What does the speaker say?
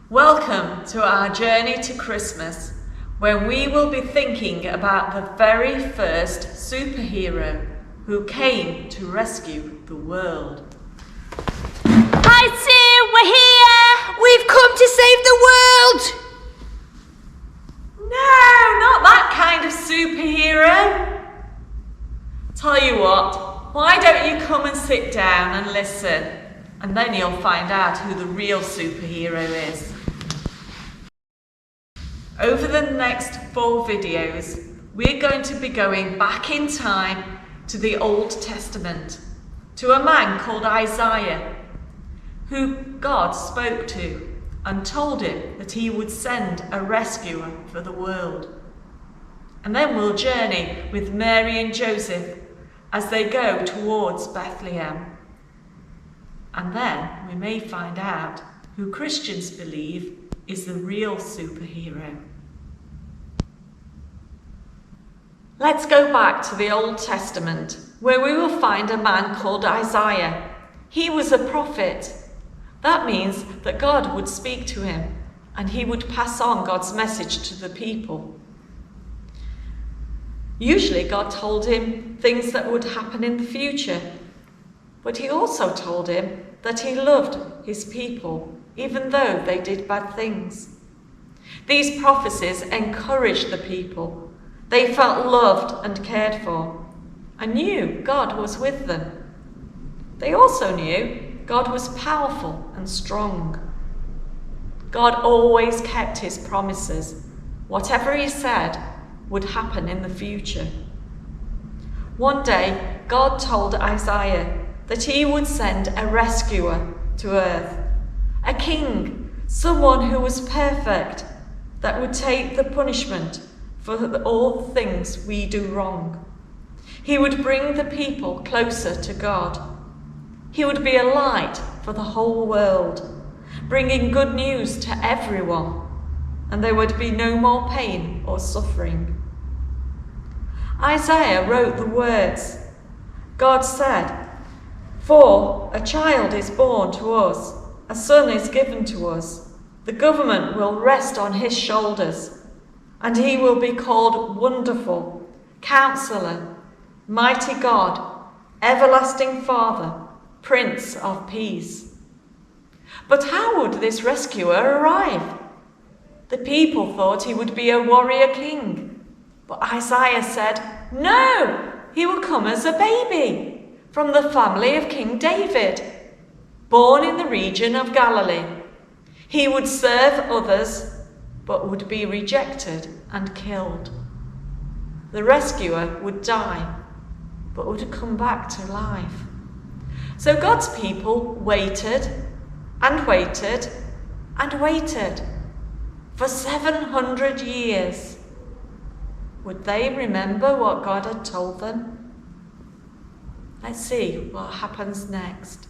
Welcome to our journey to Christmas, when we will be thinking about the very first superhero who came to rescue the world. Hi Sue, we're here! We've come to save the world! No, not that kind of superhero. Tell you what, why don't you come and sit down and listen, and then you'll find out who the real superhero is. Over the next 4 videos, we're going to be going back in time to the Old Testament, to a man called Isaiah, who God spoke to and told him that he would send a rescuer for the world. And then we'll journey with Mary and Joseph as they go towards Bethlehem. And then we may find out who Christians believe is the real superhero. Let's go back to the Old Testament, where we will find a man called Isaiah. He was a prophet. That means that God would speak to him and he would pass on God's message to the people. Usually God told him things that would happen in the future, but he also told him that he loved his people, even though they did bad things. These prophecies encouraged the people. They felt loved and cared for, and knew God was with them. They also knew God was powerful and strong. God always kept his promises. Whatever he said would happen in the future. One day, God told Isaiah that he would send a rescuer to earth, a king, someone who was perfect, that would take the punishment for all the things we do wrong. He would bring the people closer to God. He would be a light for the whole world, bringing good news to everyone, and there would be no more pain or suffering. Isaiah wrote the words. God said, "For a child is born to us, a son is given to us. The government will rest on his shoulders, and he will be called Wonderful, Counselor, Mighty God, Everlasting Father, Prince of Peace." But how would this rescuer arrive? The people thought he would be a warrior king, but Isaiah said, no, he will come as a baby from the family of King David, born in the region of Galilee. He would serve others, but would be rejected and killed. The rescuer would die, but would come back to life. So God's people waited and waited and waited for 700 years. Would they remember what God had told them? Let's see what happens next.